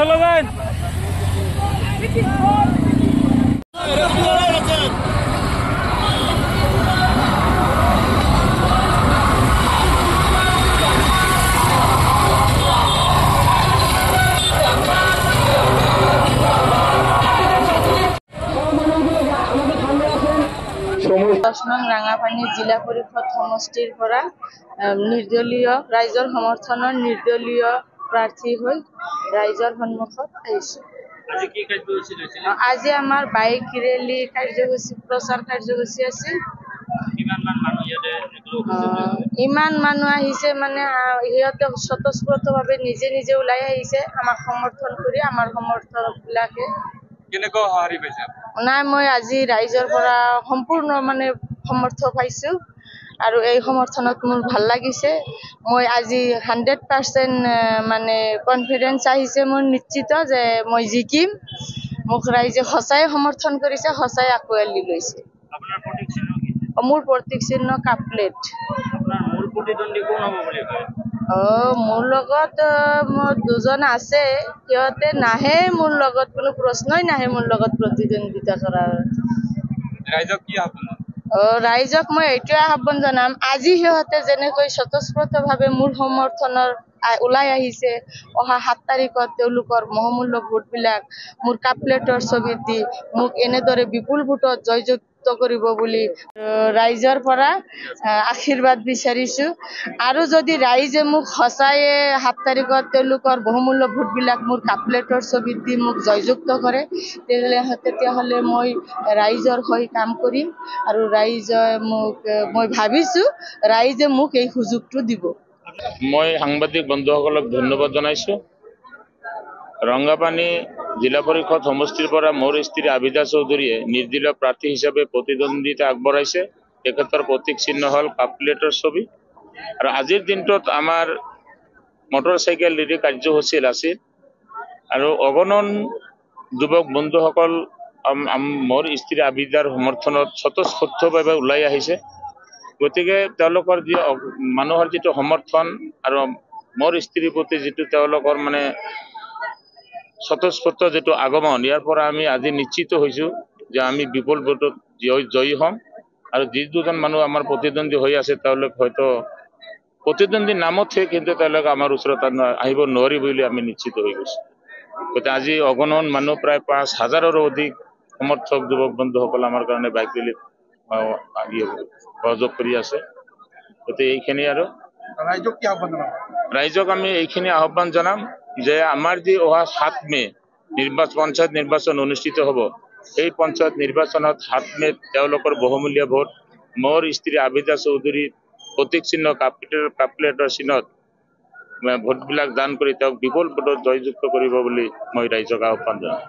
Slogan ৰাঙাপানি জিলা পৰিষদ সমষ্টিৰ পৰা নিৰ্দলীয় ৰাইজৰ সমৰ্থনৰ নিৰ্দলীয় প্ৰাৰ্থী হৈ ৰাইজৰ সন্মুখত আহিছো। আজি আমাৰ বাইক ৰেলী কাৰ্যসূচী প্ৰচাৰ কাৰ্যসূচী আছিল। ইমান মানুহ আহিছে মানে সিহঁতে স্বতঃস্ফূৰ্তভাৱে নিজে নিজে ওলাই আহিছে আমাক সমৰ্থন কৰি। আমাৰ সমৰ্থকবিলাকে নাই, মই আজি ৰাইজৰ পৰা সম্পূৰ্ণ মানে সমৰ্থন পাইছো আৰু এই সমৰ্থনত মোৰ ভাল লাগিছে। মই আজি 100% মানে কনফিডেন্স আহিছে মোৰ নিশ্চিত যে মই জিকিম। মোক ৰাইজে সঁচাই সমৰ্থন কৰিছে, সঁচাই আঁকোৱালি লৈছে। মোৰ প্ৰতীক চিহ্ন কাপ প্লেট। মোৰ লগত মোৰ দুজন আছে, সিহঁতে নাহে মোৰ লগত, কোনো প্ৰশ্নই নাহে মোৰ লগত প্ৰতিদ্বন্দ্বিতা কৰাৰ। ৰাইজক মই এইটোৱে আহ্বান জনাম, আজি সিহঁতে যেনেকৈ স্বতঃস্ফূৰ্তভাৱে মোৰ সমৰ্থনৰ ওলাই আহিছে, অহা 7 তাৰিখত তেওঁলোকৰ বহুমূল্য ভোটবিলাক মোৰ কাপ প্লেটৰ ছবিত দি মোক এনেদৰে বিপুল ভোটত জয়যুক্ত কৰিব বুলি ৰাইজৰ পৰা আশীৰ্বাদ বিচাৰিছো। আৰু যদি ৰাইজে মোক সঁচায়ে 7 তাৰিখত তেওঁলোকৰ বহুমূল্য ভোটবিলাক মোৰ কাপ প্লেটৰ ছবিত দি মোক জয়যুক্ত কৰে, তেতিয়াহ'লে মই ৰাইজৰ হৈ কাম কৰিম আৰু মই ভাবিছো ৰাইজে মোক এই সুযোগটো দিব। মই সাংবাদিক বন্ধুসকলক ধন্যবাদ জনাইছো। ৰংগাপানী জিলা পৰিষদ সমষ্টিৰ পৰা মোৰ স্ত্ৰী আবিদা চৌধুৰীয়ে নিৰ্দলীয় প্ৰাৰ্থী হিচাপে প্ৰতিদ্বন্দ্বিতা আগবঢ়াইছে। তেখেতৰ প্ৰতীক চিহ্ন হ'ল কাপ প্লেটৰ ছবি। আৰু আজিৰ দিনটোত আমাৰ মটৰচাইকেল ৰেলী কাৰ্যসূচী আছিল আৰু অগণন যুৱক বন্ধুসকল মোৰ স্ত্ৰী আবিদাৰ সমৰ্থনত স্বতঃস্ফূৰ্তভাৱে ওলাই আহিছে। গতিকে তেওঁলোকৰ মানুহৰ যিটো সমৰ্থন আৰু মোৰ স্ত্ৰীৰ প্ৰতি যিটো তেওঁলোকৰ মানে স্বতঃস্ফূৰ্ত যিটো আগমন, ইয়াৰ পৰা আমি আজি নিশ্চিত হৈছো যে আমি বিপুল ভোটত জয়ী হ'ম। আৰু যি দুজন মানুহ আমাৰ প্ৰতিদ্বন্দ্বী হৈ আছে তেওঁলোক হয়তো প্ৰতিদ্বন্দ্বী নামতহে, কিন্তু তেওঁলোক আমাৰ ওচৰত আহিব নোৱাৰি বুলি আমি নিশ্চিত হৈ গৈছো। গতিকে আজি অগণন মানুহ প্ৰায় 5,000ৰো অধিক সমৰ্থক যুৱক বন্ধুসকল আমাৰ কাৰণে বাইক ৰেলীত সহযোগ কৰি আছে। গতিকে এইখিনি আৰু ৰাইজক আমি এইখিনি আহ্বান জনাম যে আমাৰ যি অহা 7 মে পঞ্চায়ত নিৰ্বাচন অনুষ্ঠিত হ'ব, সেই পঞ্চায়ত নিৰ্বাচনত 7 মেত তেওঁলোকৰ বহুমূলীয়া ভোট মোৰ স্ত্ৰী আবিদা চৌধুৰীৰ প্ৰতীক চিহ্ন কাপ প্লেটৰ চিহ্নত ভোটবিলাক দান কৰি তেওঁক বিপুল ভোটত জয়যুক্ত কৰিব বুলি মই ৰাইজক আহ্বান জনাম।